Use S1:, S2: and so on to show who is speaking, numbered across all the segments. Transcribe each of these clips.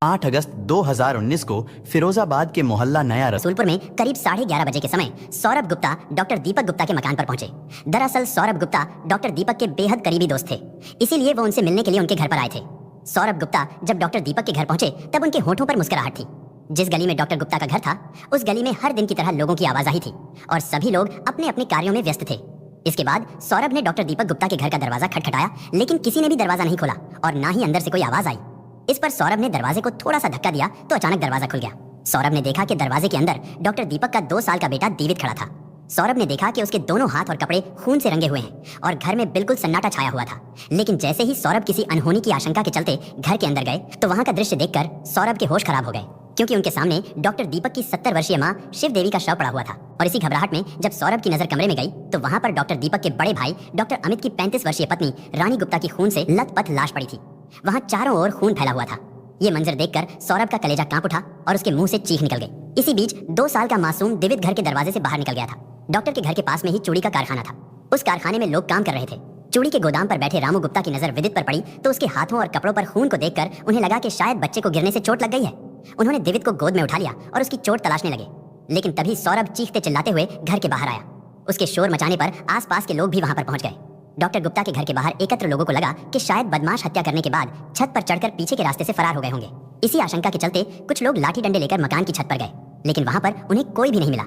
S1: 8 अगस्त 2019 को फिरोजाबाद के मोहल्ला नया
S2: रसूलपुर में करीब 11:30 बजे के समय सौरभ गुप्ता डॉक्टर दीपक गुप्ता के मकान पर पहुंचे। दरअसल सौरभ गुप्ता डॉक्टर दीपक के बेहद करीबी दोस्त थे, इसीलिए वो उनसे मिलने के लिए उनके घर पर आए थे। सौरभ गुप्ता जब डॉक्टर दीपक के घर पहुंचे तब उनके होठों पर मुस्कुराहट थी। जिस गली में डॉक्टर गुप्ता का घर था उस गली में हर दिन की तरह लोगों की आवाजाही थी और सभी लोग अपने अपने कार्यों में व्यस्त थे। इसके बाद सौरभ ने डॉक्टर दीपक गुप्ता के घर का दरवाजा खटखटाया, लेकिन किसी ने भी दरवाजा नहीं खोला और ना ही अंदर से कोई आवाज आई। इस पर सौरभ ने दरवाजे को थोड़ा सा धक्का दिया तो अचानक दरवाजा खुल गया। सौरभ ने देखा कि दरवाजे के अंदर डॉक्टर दीपक का 2 साल का बेटा दीवित खड़ा था। सौरभ ने देखा कि उसके दोनों हाथ और कपड़े खून से रंगे हुए हैं और घर में बिल्कुल सन्नाटा छाया हुआ था। लेकिन जैसे ही सौरभ किसी अनहोनी की आशंका के चलते घर के अंदर गए तो वहां का दृश्य देखकर सौरभ के होश खराब हो गए, क्योंकि उनके सामने डॉक्टर दीपक की 70 वर्षीय मां शिव देवी का शव पड़ा हुआ था। और इसी घबराहट में जब सौरभ की नजर कमरे में गई तो वहां पर डॉक्टर दीपक के बड़े भाई डॉक्टर अमित की 35 वर्षीय पत्नी रानी गुप्ता की खून से लथपथ लाश पड़ी थी। वहां चारों ओर खून फैला हुआ था। ये मंजर देखकर सौरभ का कलेजा कांप उठा और उसके मुंह से चीख निकल गई। इसी बीच 2 साल का मासूम दिवित घर के दरवाजे से बाहर निकल गया था। डॉक्टर के घर के पास में ही चूड़ी का कारखाना था। उस कारखाने में लोग काम कर रहे थे। चूड़ी के गोदाम पर बैठे रामू गुप्ता की नजर विदित पर पड़ी तो उसके हाथों और कपड़ों पर खून को देखकर उन्हें लगा कि शायद बच्चे को गिरने से चोट लग गई है। उन्होंने दिवित को गोद में उठा लिया और उसकी चोट तलाशने लगे, लेकिन तभी सौरभ चीखते चिल्लाते हुए घर के बाहर आया। उसके शोर मचाने पर आसपास के लोग भी वहां पर पहुंच गए। डॉक्टर गुप्ता के घर के बाहर एकत्र लोगों को लगा कि शायद बदमाश हत्या करने के बाद छत पर चढ़कर पीछे के रास्ते से फरार हो गए होंगे। इसी आशंका के चलते कुछ लोग लाठी डंडे लेकर मकान की छत पर गए, लेकिन वहां पर उन्हें कोई भी नहीं मिला,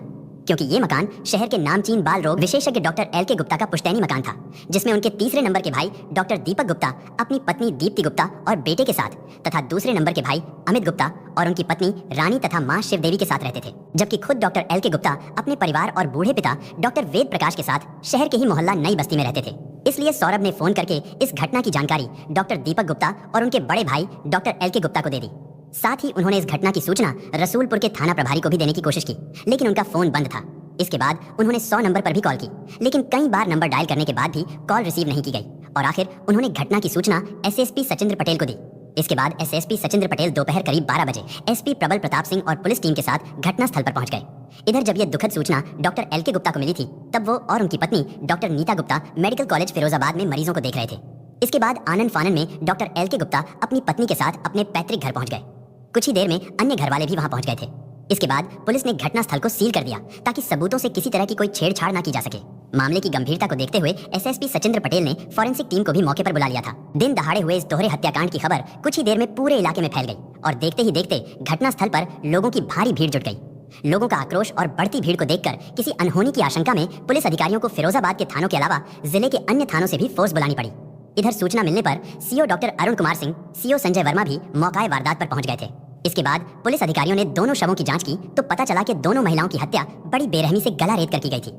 S2: क्योंकि ये मकान शहर के नामचीन बाल रोग विशेषज्ञ डॉक्टर LK गुप्ता का पुश्तैनी मकान था, जिसमें उनके तीसरे नंबर के भाई डॉक्टर दीपक गुप्ता अपनी पत्नी दीप्ति गुप्ता और बेटे के साथ तथा दूसरे नंबर के भाई अमित गुप्ता और उनकी पत्नी रानी तथा मां शिव देवी के साथ रहते थे। जबकि खुद डॉक्टर LK गुप्ता अपने परिवार और बूढ़े पिता डॉक्टर वेद प्रकाश के साथ शहर के ही मोहल्ला नई बस्ती में रहते थे। इसलिए सौरभ ने फोन करके इस घटना की जानकारी डॉक्टर दीपक गुप्ता और उनके बड़े भाई डॉक्टर LK गुप्ता को दे दी। साथ ही उन्होंने इस घटना की सूचना रसूलपुर के थाना प्रभारी को भी देने की कोशिश की, लेकिन उनका फोन बंद था। इसके बाद उन्होंने 100 नंबर पर भी कॉल की, लेकिन कई बार नंबर डायल करने के बाद भी कॉल रिसीव नहीं की गई और आखिर उन्होंने घटना की सूचना SSP सचिंद्र पटेल को दी। इसके बाद SSP सचिंद्र पटेल दोपहर करीब 12 बजे SP प्रबल प्रताप सिंह और पुलिस टीम के साथ घटनास्थल पर पहुंच गए। इधर जब यह दुखद सूचना डॉक्टर LK गुप्ता को मिली थी तब वो और उनकी पत्नी doctor Nita Gupta medical college Firozabad में मरीजों को देख रहे थे। इसके बाद आनन फानन में डॉक्टर LK गुप्ता अपनी पत्नी के साथ अपने पैतृक घर पहुंच गए। कुछ ही देर में अन्य घर वाले भी वहां पहुंच गए थे। इसके बाद पुलिस ने घटनास्थल को सील कर दिया ताकि सबूतों से किसी तरह की कोई छेड़छाड़ ना की जा सके। मामले की गंभीरता को देखते हुए SSP सचिंद्र पटेल ने फॉरेंसिक टीम को भी मौके पर बुला लिया था। दिन दहाड़े हुए इस दोहरे हत्याकांड की खबर कुछ ही देर में पूरे इलाके में फैल गई और देखते ही देखते घटनास्थल पर लोगों की भारी भीड़ जुट गई। लोगों का आक्रोश और बढ़ती भीड़ को देखकर किसी अनहोनी की आशंका में पुलिस अधिकारियों को फिरोजाबाद के थानों के अलावा जिले के अन्य थानों से भी फोर्स बुलानी पड़ी। इधर सूचना मिलने पर CO doctor Arun Kumar Singh, CO Sanjay Verma भी मौकाए वारदात पर पहुंच गए थे। इसके बाद पुलिस अधिकारियों ने दोनों शवों की जांच की तो पता चला कि दोनों महिलाओं की हत्या बड़ी बेरहमी से गला रेत कर की गई थी।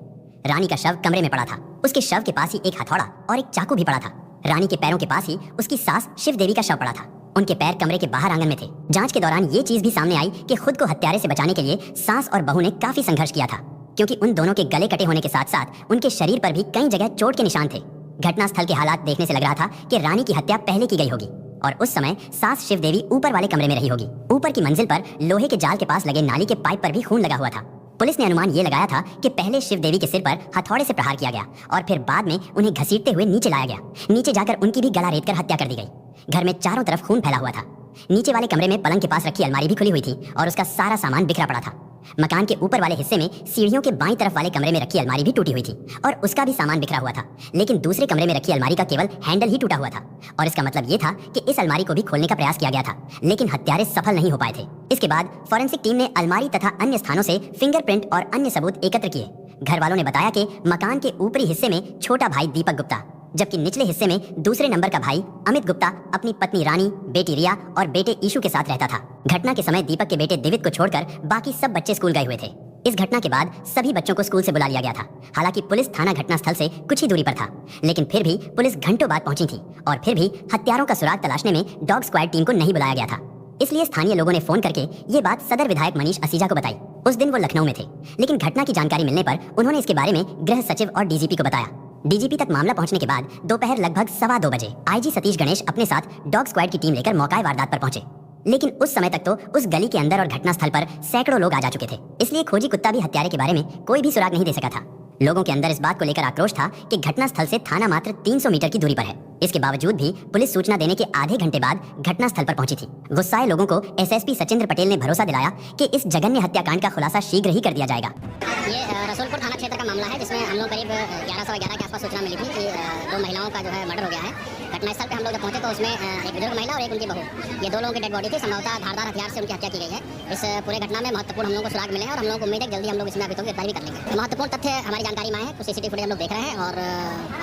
S2: रानी का शव कमरे में पड़ा था। उसके शव के पास ही एक हथौड़ा और एक चाकू भी पड़ा था। रानी के पैरों के पास ही उसकी सास शिव देवी का शव पड़ा था। उनके पैर कमरे के बाहर आंगन में थे। जांच के दौरान ये चीज भी सामने आई कि खुद को हत्यारे से बचाने के लिए सास और बहू ने काफी संघर्ष किया था, क्योंकि उन दोनों के गले कटे होने के साथ साथ उनके शरीर पर भी कई जगह चोट के निशान थे। घटनास्थल के हालात देखने से लग रहा था कि रानी की हत्या पहले की गई होगी और उस समय सास शिव देवी ऊपर वाले कमरे में रही होगी। ऊपर की मंजिल पर लोहे के जाल के पास लगे नाली के पाइप पर भी खून लगा हुआ था। पुलिस ने अनुमान ये लगाया था कि पहले शिव देवी के सिर पर हथौड़े से प्रहार किया गया और फिर बाद में उन्हें घसीटते हुए नीचे लाया गया। नीचे जाकर उनकी भी गला रेतकर हत्या कर दी गई। घर में चारों तरफ खून फैला हुआ था। नीचे वाले कमरे में पलंग के पास रखी अलमारी भी खुली हुई थी और उसका सारा सामान बिखरा पड़ा था। मकान के ऊपर वाले हिस्से में सीढ़ियों के बाईं तरफ वाले कमरे में रखी अलमारी भी टूटी हुई थी और उसका भी सामान बिखरा हुआ था, लेकिन दूसरे कमरे में रखी अलमारी का केवल हैंडल ही टूटा हुआ था। और इसका मतलब ये था कि इस अलमारी को भी खोलने का प्रयास किया गया था, लेकिन हत्यारे सफल नहीं हो पाए थे। इसके बाद फॉरेंसिक टीम ने अलमारी तथा अन्य स्थानों से फिंगरप्रिंट और अन्य सबूत एकत्र किए। घर वालों ने बताया कि मकान के ऊपरी हिस्से में छोटा भाई दीपक गुप्ता, जबकि निचले हिस्से में दूसरे नंबर का भाई अमित गुप्ता अपनी पत्नी रानी, बेटी रिया और बेटे ईशु के साथ रहता था। घटना के समय दीपक के बेटे दिवित को छोड़कर बाकी सब बच्चे स्कूल गए हुए थे। इस घटना के बाद सभी बच्चों को स्कूल से बुला लिया गया था। हालांकि पुलिस थाना घटनास्थल से कुछ ही दूरी पर था, लेकिन फिर भी पुलिस घंटों बाद पहुंची थी और फिर भी हत्यारों का सुराग तलाशने में डॉग स्क्वाड टीम को नहीं बुलाया गया था। इसलिए स्थानीय लोगों ने फोन करके ये बात सदर विधायक मनीष असीजा को बताई। उस दिन वो लखनऊ में थे, लेकिन घटना की जानकारी मिलने पर उन्होंने इसके बारे में गृह सचिव और DGP को बताया। DGP तक मामला पहुंचने के बाद दोपहर लगभग 2:15 बजे IG सतीश गणेश अपने साथ डॉग स्क्वाड की टीम लेकर मौकाए वारदात पर पहुंचे। लेकिन उस समय तक तो उस गली के अंदर और घटनास्थल पर सैकड़ों लोग आ जा चुके थे, इसलिए खोजी कुत्ता भी हत्यारे के बारे में कोई भी सुराग नहीं दे सका था। लोगों के अंदर इस बात को लेकर आक्रोश था कि घटनास्थल से थाना मात्र 300 मीटर की दूरी पर है। इसके बावजूद भी पुलिस सूचना देने के आधे घंटे बाद घटनास्थल पर पहुंची थी गुस्साए लोगों को एसएसपी सचिंद्र पटेल ने भरोसा दिलाया कि इस जघन्य हत्याकांड का खुलासा शीघ्र ही कर दिया जाएगा।
S3: ये रसूलपुर थाना क्षेत्र का मामला है, जिसमें हम लोग करीब 11:11 के आसपास सूचना मिली थी कि दो महिलाओं का जो है मर्डर हो गया है। घटनास्थल पे हम लोग जब पहुंचे तो उसमें एक बुजुर्ग महिला और एक उनकी बहू, ये दो लोगों की डेड बॉडी थी। संभवतः धारदार हथियार से उनकी हत्या की गई है। इस पूरे घटना में महत्वपूर्ण हम लोग को सुराग मिले हैं और हम लोग को उम्मीद है जल्दी हम लोग इसमें अभी तो गिरफ्तारी भी कर लेंगे। महत्वपूर्ण तथ्य हमारी जानकारी में आए हैं, कुछ सीसीटीवी फुटेज हम लोग देख रहे हैं और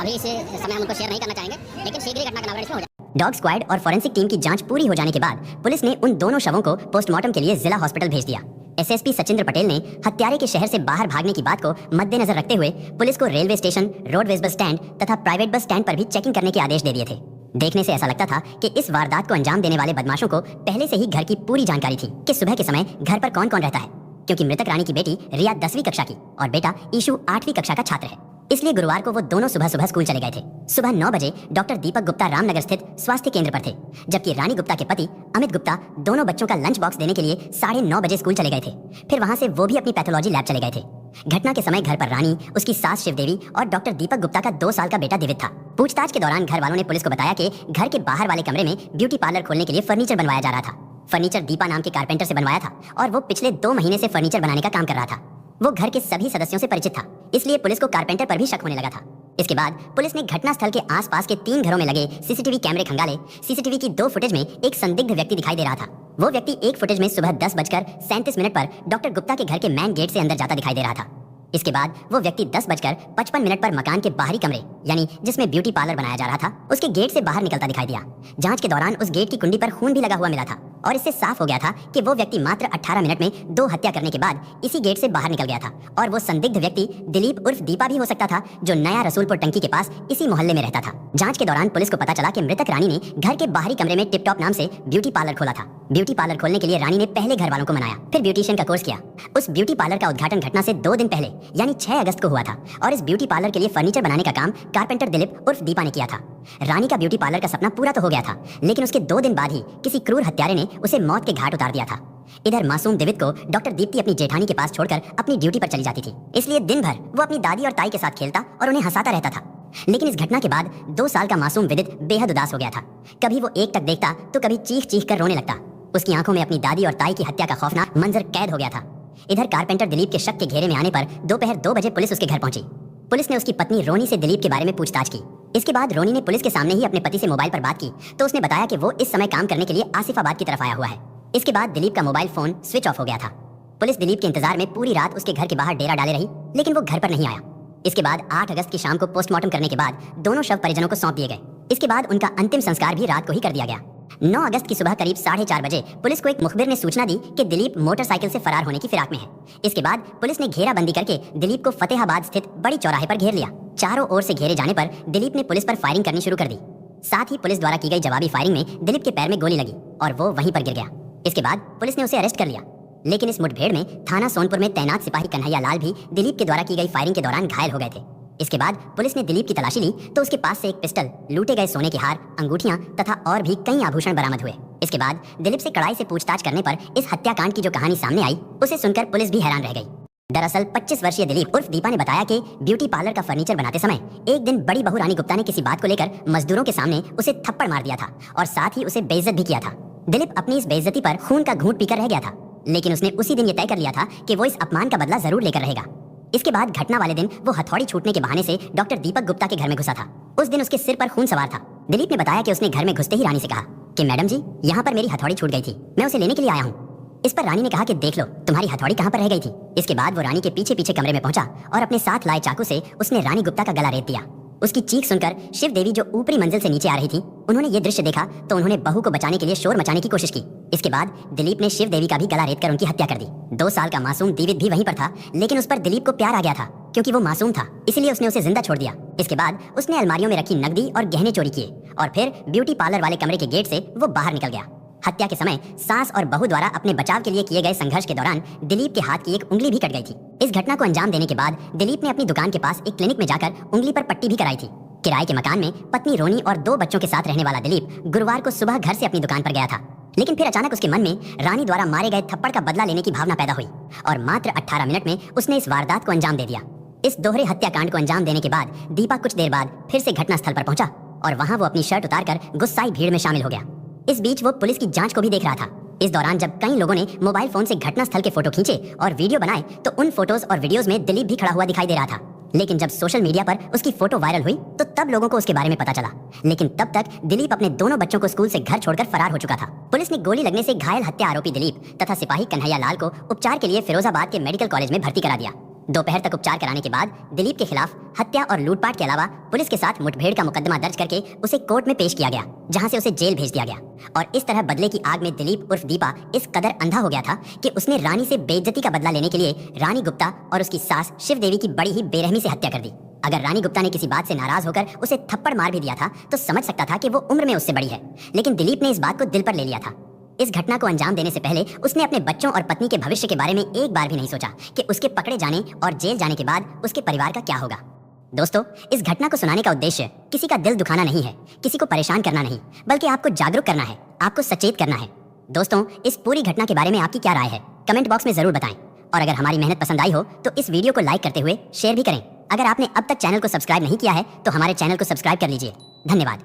S3: अभी इस समय हम उनको शेयर नहीं करना चाहेंगे, लेकिन शीघ्र ही घटना का नाम इसमें हो जाए।
S2: डॉग स्क्वाड और फोरेंसिक टीम की जांच पूरी हो जाने के बाद पुलिस ने उन दोनों शवों को पोस्टमार्टम के लिए जिला हॉस्पिटल भेज दिया। एसएसपी सचिंद्र पटेल ने हत्यारे के शहर से बाहर भागने की बात को मद्देनजर रखते हुए पुलिस को railway station, roadways bus stand तथा प्राइवेट बस स्टैंड पर भी चेकिंग करने के आदेश दे दिए थे। देखने से ऐसा लगता था कि इस वारदात को अंजाम देने वाले बदमाशों को पहले से ही घर की पूरी जानकारी थी कि सुबह के समय घर पर कौन कौन रहता है, क्योंकि मृतक रानी की बेटी रिया 10वीं कक्षा की और बेटा ईशु 8वीं कक्षा का छात्र है। इसलिए गुरुवार को वो दोनों सुबह सुबह स्कूल चले गए थे। सुबह 9 बजे डॉक्टर दीपक गुप्ता रामनगर स्थित स्वास्थ्य केंद्र पर थे, जबकि रानी गुप्ता के पति अमित गुप्ता दोनों बच्चों का लंच बॉक्स देने के लिए 9:30 बजे स्कूल चले गए थे। फिर वहां से वो भी अपनी पैथोलॉजी लैब चले गए थे। घटना के समय घर पर रानी, उसकी सास शिवदेवी और डॉक्टर दीपक गुप्ता का 2 साल का बेटा दिवित था। पूछताछ के दौरान घर वालों ने पुलिस को बताया कि घर के बाहर वाले कमरे में ब्यूटी पार्लर खोलने के लिए फर्नीचर बनवाया जा रहा था। फर्नीचर दीपा नाम के कारपेंटर से बनवाया था और वो पिछले 2 महीने से फर्नीचर बनाने का काम कर रहा था। वो घर के सभी सदस्यों से परिचित था, इसलिए पुलिस को कारपेंटर पर भी शक होने लगा था। इसके बाद पुलिस ने घटनास्थल के आसपास के 3 घरों में लगे सीसीटीवी कैमरे खंगाले। सीसीटीवी की 2 फुटेज में एक संदिग्ध व्यक्ति दिखाई दे रहा था। वो व्यक्ति एक फुटेज में सुबह 10:37 पर डॉक्टर गुप्ता के घर के मेन गेट से अंदर जाता दिखाई दे रहा था। इसके बाद वो व्यक्ति 10:55 पर मकान के बाहरी कमरे, यानी जिसमें ब्यूटी पार्लर बनाया जा रहा था, उसके गेट से बाहर निकलता दिखाई दिया। जांच के दौरान उस गेट की कुंडी पर खून भी लगा हुआ मिला था और इससे साफ हो गया था कि वो व्यक्ति मात्र 18 मिनट में 2 हत्या करने के बाद इसी गेट से बाहर निकल गया था और वो संदिग्ध व्यक्ति दिलीप उर्फ दीपा भी हो सकता था, जो नया रसूलपुर टंकी के पास इसी मोहल्ले में रहता था। जांच के दौरान पुलिस को पता चला कि मृतक रानी ने घर के बाहरी कमरे में टिप टॉप नाम से ब्यूटी पार्लर खोला था। ब्यूटी पार्लर खोलने के लिए रानी ने पहले घर वालों को मनाया, फिर ब्यूटिशियन का कोर्स किया। उस ब्यूटी पार्लर का उद्घाटन घटना से 2 दिन पहले यानी 6 अगस्त को हुआ था और इस ब्यूटी पार्लर के लिए फर्नीचर बनाने का काम कारपेंटर दिलीप उर्फ दीपा ने किया था। रानी का ब्यूटी पार्लर का सपना पूरा तो हो गया था, लेकिन उसके 2 दिन बाद ही किसी क्रूर हत्यारे ने उसे मौत के घाट उतार दिया था। इधर मासूम दिवित को डॉक्टर दीप्ति अपनी जेठानी के पास छोड़कर अपनी ड्यूटी पर चली जाती थी, इसलिए दिन भर वो अपनी दादी और ताई के साथ खेलता और उन्हें हंसाता रहता था। लेकिन इस घटना के बाद 2 साल का मासूम विदित बेहद उदास हो गया था। कभी वो एकटक देखता तो कभी चीख चीख कर रोने लगता। उसकी आंखों में अपनी दादी और ताई की हत्या का खौफनाक मंजर कैद हो गया था। इधर कारपेंटर दिलीप के शक के घेरे में आने पर दोपहर 2 बजे पुलिस उसके घर पहुंची। पुलिस ने उसकी पत्नी रोनी से दिलीप के बारे में पूछताछ की। इसके बाद रोनी ने पुलिस के सामने ही अपने पति से मोबाइल पर बात की तो उसने बताया कि वो इस समय काम करने के लिए आसिफाबाद की तरफ आया हुआ है। इसके बाद दिलीप का मोबाइल फोन स्विच ऑफ हो गया था। पुलिस दिलीप के इंतजार में पूरी रात उसके घर के बाहर डेरा डाले रही, लेकिन वो घर पर नहीं आया। इसके बाद 8 अगस्त की शाम को पोस्टमार्टम करने के बाद दोनों शव परिजनों को सौंप दिए गए। इसके बाद उनका अंतिम संस्कार भी रात को ही कर दिया गया। 9 अगस्त की सुबह करीब 4:30 बजे पुलिस को एक मुखबिर ने सूचना दी कि दिलीप मोटरसाइकिल से फरार होने की फिराक में है। इसके बाद पुलिस ने घेराबंदी करके दिलीप को फतेहाबाद स्थित बड़ी चौराहे पर घेर लिया। चारों ओर से घेरे जाने पर दिलीप ने पुलिस पर फायरिंग करनी शुरू कर दी। साथ ही पुलिस द्वारा की गई जवाबी फायरिंग में दिलीप के पैर में गोली लगी और वो वहीं पर गिर गया। इसके बाद पुलिस ने उसे अरेस्ट कर लिया, लेकिन इस मुठभेड़ में थाना सोनपुर में तैनात सिपाही कन्हैया लाल भी दिलीप के द्वारा की गई फायरिंग के दौरान घायल हो गए थे। इसके बाद पुलिस ने दिलीप की तलाशी ली तो उसके पास से एक पिस्टल, लूटे गए सोने के हार, अंगूठियां तथा और भी कई आभूषण बरामद हुए। इसके बाद दिलीप से कड़ाई से पूछताछ करने पर इस हत्याकांड की जो कहानी सामने आई उसे सुनकर पुलिस भी हैरान रह गई। दरअसल 25 वर्षीय दिलीप उर्फ दीपा ने बताया कि ब्यूटी पार्लर का फर्नीचर बनाते समय एक दिन बड़ी बहू रानी गुप्ता ने किसी बात को लेकर मजदूरों के सामने उसे थप्पड़ मार दिया था और साथ ही उसे बेइज्जत भी किया था। दिलीप अपनी इस बेइज्जती पर खून का घूंट पीकर रह गया था, लेकिन उसने उसी दिन ये तय कर लिया था कि वो इस अपमान का बदला जरूर लेकर रहेगा। इसके बाद घटना वाले दिन वो हथौड़ी छूटने के बहाने से डॉक्टर दीपक गुप्ता के घर में घुसा था। उस दिन उसके सिर पर खून सवार था। दिलीप ने बताया कि उसने घर में घुसते ही रानी से कहा कि मैडम जी, यहाँ पर मेरी हथौड़ी छूट गई थी, मैं उसे लेने के लिए आया हूँ। इस पर रानी ने कहा कि देख लो तुम्हारी हथौड़ी कहाँ पर रह गई थी। इसके बाद वो रानी के पीछे पीछे कमरे में पहुंचा और अपने साथ लाए चाकू से उसने रानी गुप्ता का गला रेत दिया। उसकी चीख सुनकर शिव देवी जो ऊपरी मंजिल से नीचे आ रही थी, उन्होंने ये दृश्य देखा तो उन्होंने बहू को बचाने के लिए शोर मचाने की कोशिश की। इसके बाद दिलीप ने शिव देवी का भी गला रेत कर उनकी हत्या कर दी। 2 साल का मासूम दिवित भी वहीं पर था, लेकिन उस पर दिलीप को प्यार आ गया था क्योंकि वो मासूम था, इसलिए उसने उसे जिंदा छोड़ दिया। इसके बाद उसने अलमारियों में रखी नकदी और गहने चोरी किए और फिर ब्यूटी पार्लर वाले कमरे के गेट से वो बाहर निकल गया। हत्या के समय सास और बहू द्वारा अपने बचाव के लिए किए गए संघर्ष के दौरान दिलीप के हाथ की एक उंगली भी कट गई थी। इस घटना को अंजाम देने के बाद दिलीप ने अपनी दुकान के पास एक क्लिनिक में जाकर उंगली पर पट्टी भी कराई थी। किराए के मकान में पत्नी रोनी और 2 बच्चों के साथ रहने वाला दिलीप गुरुवार को सुबह घर से अपनी दुकान पर गया था, लेकिन फिर अचानक उसके मन में रानी द्वारा मारे गए थप्पड़ का बदला लेने की भावना पैदा हुई और मात्र 18 मिनट में उसने इस वारदात को अंजाम दे दिया। इस दोहरे हत्याकांड को अंजाम देने के बाद दीपा कुछ देर बाद फिर से घटनास्थल पर पहुंचा और वहां वो अपनी शर्ट उतारकर गुस्साई भीड़ में शामिल हो गया। इस बीच वो पुलिस की जांच को भी देख रहा था। इस दौरान जब कई लोगों ने मोबाइल फोन से घटनास्थल के फोटो खींचे और वीडियो बनाए तो उन फोटोज और वीडियोस में दिलीप भी खड़ा हुआ दिखाई दे रहा था। लेकिन जब सोशल मीडिया पर उसकी फोटो वायरल हुई तो तब लोगों को उसके बारे में पता चला। लेकिन तब तक दिलीप अपने दोनों बच्चों को स्कूल से घर छोड़कर फरार हो चुका था। पुलिस ने गोली लगने से घायल हत्या आरोपी दिलीप तथा सिपाही कन्हैया लाल को उपचार के लिए फिरोजाबाद के मेडिकल कॉलेज में भर्ती करा दिया। दोपहर तक उपचार कराने के बाद दिलीप के खिलाफ हत्या और लूटपाट के अलावा पुलिस के साथ मुठभेड़ का मुकदमा दर्ज करके उसे कोर्ट में पेश किया गया, जहां से उसे जेल भेज दिया गया। और इस तरह बदले की आग में दिलीप उर्फ दीपा इस कदर अंधा हो गया था कि उसने रानी से बेइज्जती का बदला लेने के लिए रानी गुप्ता और उसकी सास शिव देवी की बड़ी ही बेरहमी से हत्या कर दी। अगर रानी गुप्ता ने किसी बात से नाराज होकर उसे थप्पड़ मार भी दिया था तो समझ सकता था कि वो उम्र में उससे बड़ी है, लेकिन दिलीप ने इस बात को दिल पर ले लिया था। इस घटना को अंजाम देने से पहले उसने अपने बच्चों और पत्नी के भविष्य के बारे में एक बार भी नहीं सोचा कि उसके पकड़े जाने और जेल जाने के बाद उसके परिवार का क्या होगा। दोस्तों, इस घटना को सुनाने का उद्देश्य किसी का दिल दुखाना नहीं है, किसी को परेशान करना नहीं, बल्कि आपको जागरूक करना है, आपको सचेत करना है। दोस्तों, इस पूरी घटना के बारे में आपकी क्या राय है, कमेंट बॉक्स में जरूर बताएं। और अगर हमारी मेहनत पसंद आई हो तो इस वीडियो को लाइक करते हुए शेयर भी करें। अगर आपने अब तक चैनल को सब्सक्राइब नहीं किया है तो हमारे चैनल को सब्सक्राइब कर लीजिए। धन्यवाद।